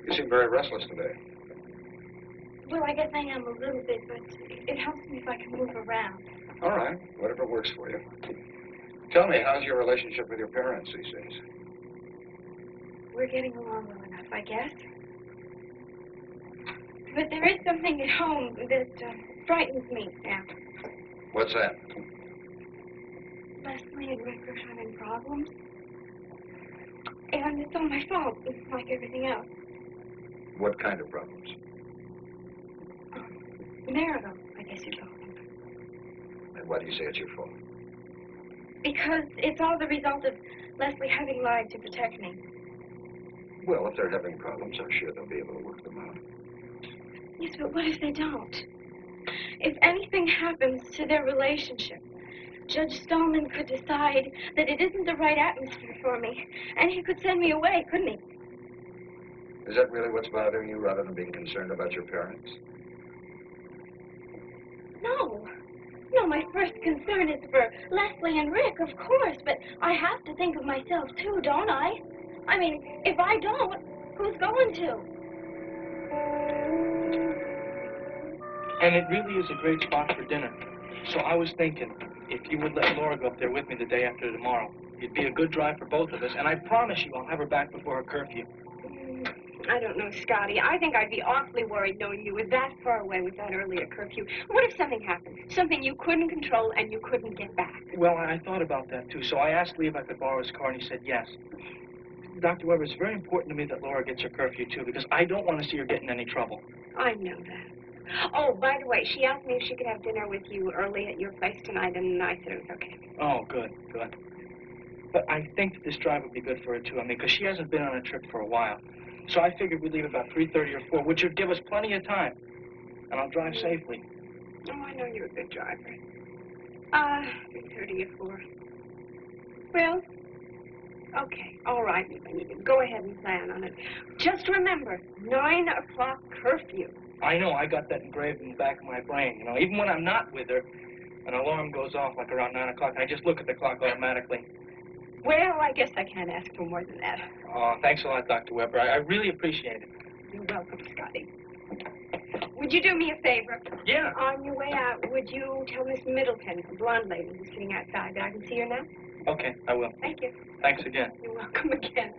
You seem very restless today. Well, I guess I am a little bit, but it helps me if I can move around. All right, whatever works for you. Tell me, how's your relationship with your parents these days? We're getting along well enough, I guess. But there is something at home that frightens me now. What's that? Lesley and Rick are having problems. And it's all my fault, like everything else. What kind of problems? Marital, I guess you'd call them. And why do you say it's your fault? Because it's all the result of Lesley having lied to protect me. Well, if they're having problems, I'm sure they'll be able to work them out. Yes, but what if they don't? If anything happens to their relationship, Judge Stallman could decide that it isn't the right atmosphere for me, and he could send me away, couldn't he? Is that really what's bothering you, rather than being concerned about your parents? No. No, my first concern is for Lesley and Rick, of course, but I have to think of myself, too, don't I? I mean, if I don't, who's going to? And it really is a great spot for dinner. So I was thinking, if you would let Laura go up there with me the day after tomorrow, it'd be a good drive for both of us, and I promise you I'll have her back before her curfew. I don't know, Scotty. I think I'd be awfully worried knowing you were that far away with that earlier curfew. What if something happened? Something you couldn't control and you couldn't get back? Well, I thought about that, too, so I asked Lee if I could borrow his car, and he said yes. Dr. Weber, it's very important to me that Laura gets her curfew, too, because I don't want to see her get in any trouble. I know that. Oh, by the way, she asked me if she could have dinner with you early at your place tonight, and I said it was okay. Oh, good, good. But I think that this drive would be good for her, too. I mean, because she hasn't been on a trip for a while. So I figured we'd leave about 3:30 or 4, which would give us plenty of time. And I'll drive safely. Oh, I know you're a good driver. 3:30 or 4. Well, okay, all right. Go ahead and plan on it. Just remember, 9 o'clock curfew. I know, I got that engraved in the back of my brain. You know, even when I'm not with her, an alarm goes off like around 9 o'clock, and I just look at the clock automatically. Well, I guess I can't ask for more than that. Oh, thanks a lot, Dr. Weber. I really appreciate it. You're welcome, Scotty. Would you do me a favor? Yeah. On your way out, would you tell Miss Middleton, the blonde lady who's sitting outside, that I can see her now? Okay, I will. Thank you. Thanks again. You're welcome again.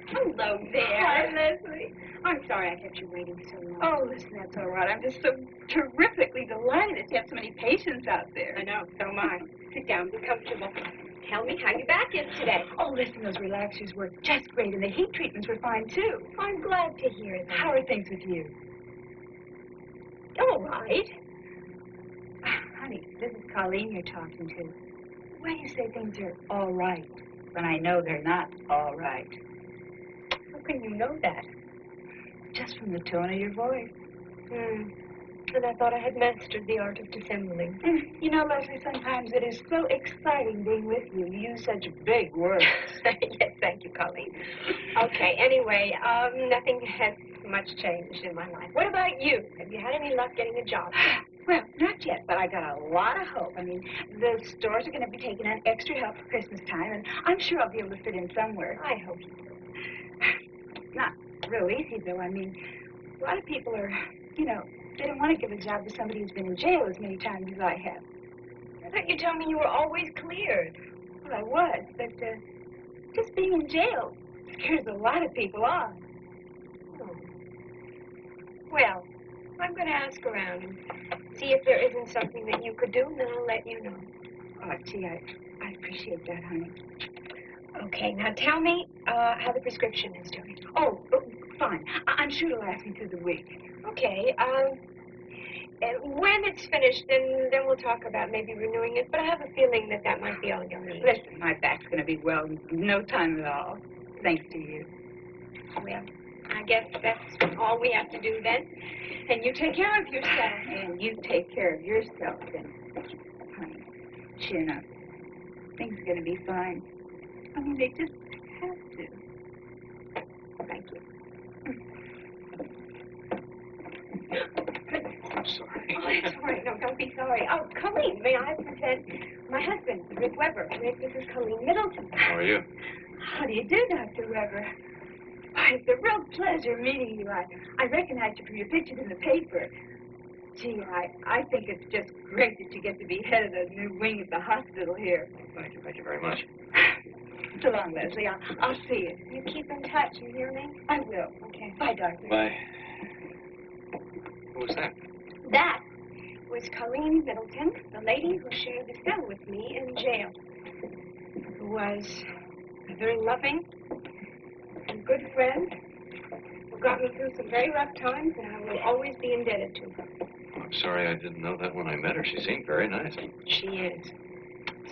Hello there. Hi, Leslie. I'm sorry I kept you waiting so long. Oh, listen, that's all right. I'm just so terrifically delighted to have so many patients out there. I know, so am I. Sit down, be comfortable. Tell me how your back is today. Oh, listen, those relaxers worked just great, and the heat treatments were fine, too. I'm glad to hear that. How are things with you? All right. Honey, this is Colleen you're talking to. Why do you say things are all right when I know they're not all right? How can you know that? Just from the tone of your voice. And I thought I had mastered the art of dissembling. You know, Leslie, sometimes it is so exciting being with you. You use such big words. Yes, thank you, Colleen. Okay, anyway, nothing has much changed in my life. What about you? Have you had any luck getting a job? Well, not yet, but I got a lot of hope. I mean, the stores are going to be taking on extra help for Christmas time, and I'm sure I'll be able to fit in somewhere. I hope you do. Not real easy, though. I mean, a lot of people are, you know, they don't want to give a job to somebody who's been in jail as many times as I have. I thought you told me you were always cleared. Well, I was, but just being in jail scares a lot of people off. Oh. Well, I'm going to ask around and see if there isn't something that you could do, and then I'll let you know. Oh, gee, I appreciate that, honey. Okay, now tell me how the prescription is doing. Oh, fine. I'm sure it'll last me through the week. Okay, when it's finished, then we'll talk about maybe renewing it, but I have a feeling that might be all you'll need. Listen, my back's going to be well in no time at all, thanks to you. Well, I guess that's all we have to do then. And you take care of yourself. And you take care of yourself, then. Honey, chin up. Things are going to be fine. I mean, they just have to. Thank you. sorry. Oh, that's all right. No, don't be sorry. Oh, Colleen, may I present my husband, Rick Weber. Rick, this is Colleen Middleton. How are you? How do you do, Dr. Weber? Why, it's a real pleasure meeting you. I recognized you from your pictures in the paper. Gee, I think it's just great that you get to be head of the new wing at the hospital here. Thank you very much. So long, Leslie. I'll see you. You keep in touch, you hear me? I will. Okay. Bye, Doctor. Bye. Who was that? That was Colleen Middleton, the lady who shared the cell with me in jail. Who was a very loving and good friend who got me through some very rough times, and I will always be indebted to her. I'm sorry I didn't know that when I met her. She seemed very nice. She is.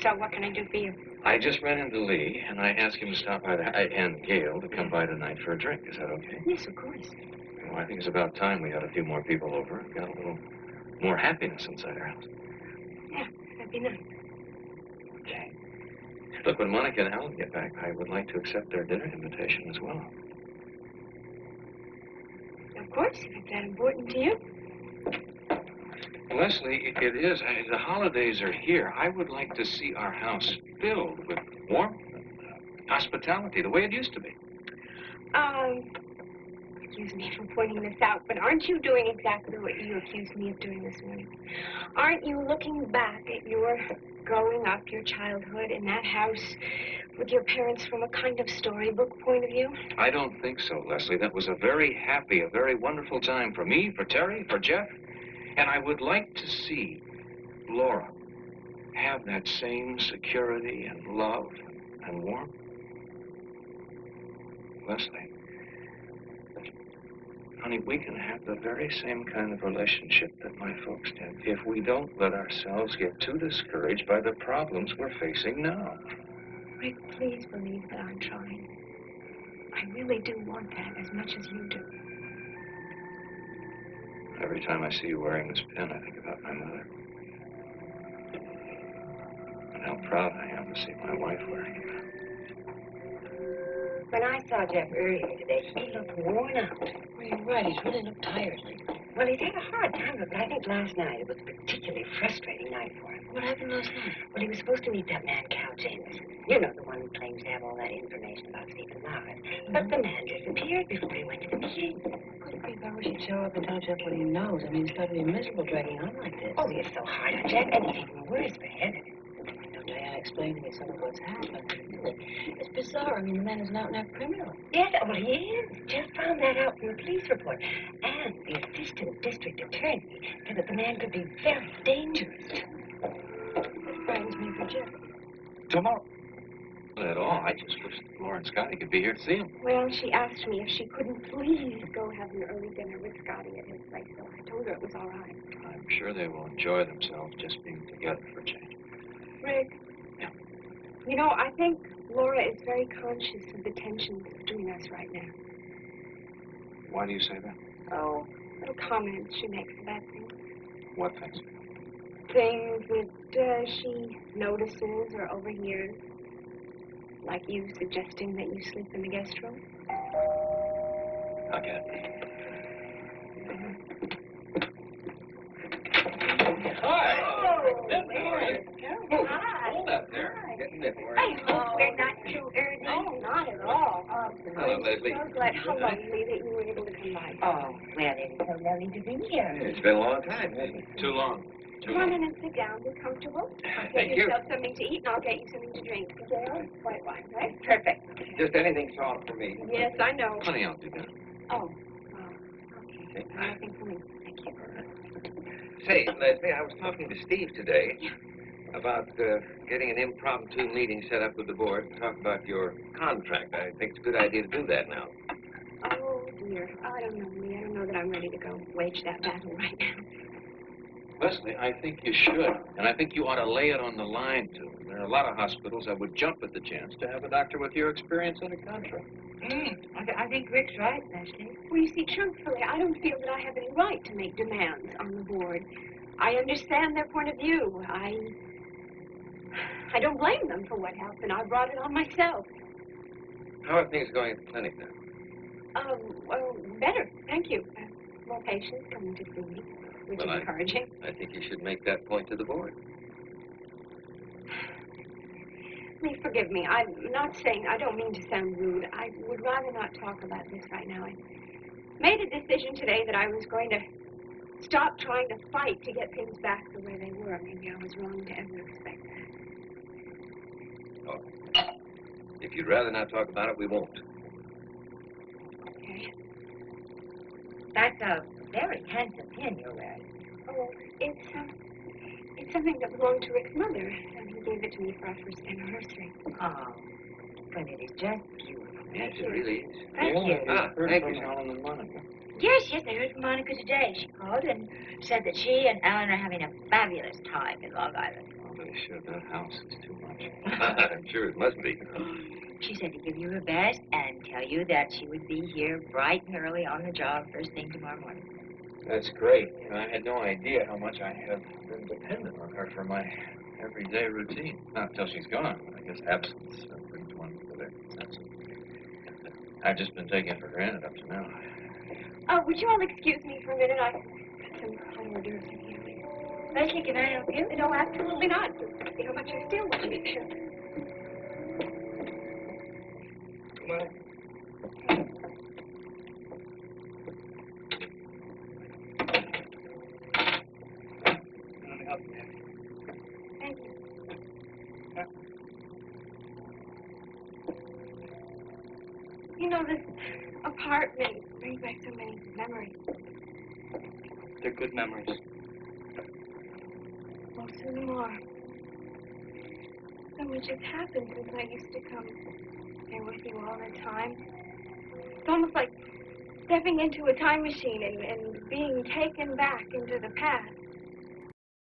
So what can I do for you? I just ran into Lee, and I asked him to stop by and Gail to come by tonight for a drink. Is that okay? Yes, of course. Well, I think it's about time we had a few more people over and got a little more happiness inside our house. Yeah, that'd be nice. Okay. Look, when Monica and Alan get back, I would like to accept their dinner invitation as well. Of course, if it's that important to you. Leslie, it is. The holidays are here. I would like to see our house filled with warmth and hospitality, the way it used to be. Excuse me for pointing this out, but aren't you doing exactly what you accused me of doing this morning? Aren't you looking back at your growing up, your childhood in that house with your parents from a kind of storybook point of view? I don't think so, Leslie. That was a very happy, a very wonderful time for me, for Terry, for Jeff. And I would like to see Laura have that same security and love and warmth. Leslie, honey, we can have the very same kind of relationship that my folks did if we don't let ourselves get too discouraged by the problems we're facing now. Rick, please believe that I'm trying. I really do want that as much as you do. Every time I see you wearing this pin, I think about my mother. And how proud I am to see my wife wearing it. When I saw Jeff earlier today, he looked worn out. Well, you're right. He's really looked tired lately. Well, he's had a hard time of it, but I think last night it was a particularly frustrating night for him. What happened last night? Well, he was supposed to meet that man, Cal Jameson. You know, the one who claims to have all that information about Stephen Margaret. But the man disappeared before he went to the meeting. Good grief, I wish he'd show up and tell Jeff what he knows. I mean, it's got to be miserable dragging on like this. Oh, you're so hard on Jeff, and it's even worse for Heather. No, Diana explained to me some of what's happened. Really, it's bizarre. I mean, the man is an out-and-out criminal. Yes, well, he is. Jeff found that out from the police report. And the assistant district attorney said that the man could be very dangerous. Frightens me for Jeff. Tomorrow. Not at all. I just wish Laura and Scotty could be here to see him. Well, she asked me if she couldn't please go have an early dinner with Scotty at his place, so I told her it was all right. I'm sure they will enjoy themselves just being together for a change. Rick. Yeah. You know, I think Laura is very conscious of the tensions between us right now. Why do you say that? Oh, little comments she makes about things. What things? Things that she notices or overhears. Like you suggesting that you sleep in the guest room. I get it. Hi. Oh, How are you? Hi. Hold up there. I hope we're not too early. Oh, not at all. Hello, Leslie. I'm so glad. How lovely that you were able to come by. Oh, well, it is so lovely to be here. It's been a long time, hasn't it? Too long. Come on in and sit down. Be comfortable. Get Thank you. yourself something to eat, and I'll get you something to drink. Gail, white wine, right? Perfect. Just anything soft for me. Yes, I know. Honey, I'll do that. Oh, okay. Nothing for me. Thank you. Say, Leslie, I was talking to Steve today about getting an impromptu meeting set up with the board to talk about your contract. I think it's a good idea to do that now. Oh, dear. I don't know, Lee. I don't know that I'm ready to go wage that battle right now. Leslie, I think you should. And I think you ought to lay it on the line, too. There are a lot of hospitals that would jump at the chance to have a doctor with your experience and a contract. I think Rick's right, Leslie. Well, you see, truthfully, I don't feel that I have any right to make demands on the board. I understand their point of view. I don't blame them for what happened. I brought it on myself. How are things going at the clinic now? Well, better. Thank you. More patients coming to see me. which Well, is encouraging. I think you should make that point to the board. Please forgive me. I'm not saying, I don't mean to sound rude. I would rather not talk about this right now. I made a decision today that I was going to stop trying to fight to get things back the way they were. Maybe I was wrong to ever expect that. Oh. If you'd rather not talk about it, we won't. Okay. That's a very handsome pin you're wearing. Oh, it's something that belonged to Rick's mother, and he gave it to me for our first anniversary. Oh, but it is just beautiful. Yes, it really is. Thank you. Ah, Heard thank from you. Alan and Monica. Yes, I heard from Monica today. She called and said that she and Alan are having a fabulous time in Long Island. Oh, they sure, that house is too much. I'm sure it must be. She said to give you her best and tell you that she would be here bright and early on the job first thing tomorrow morning. That's great. You know, I had no idea how much I have been dependent on her for my everyday routine. Not until she's gone. I guess absence brings one to their senses. I've just been taking it for granted up to now. Would you all excuse me for a minute? I got some hot hors d'oeuvres in here. Leslie, can I help you? No, absolutely not. You know, but you still want to make sure. Come on. Let me help you. Thank you. You know, this apartment brings back so many memories. They're good memories. Most of them are. So much has happened since I used to come there with you all the time. It's almost like stepping into a time machine and being taken back into the past.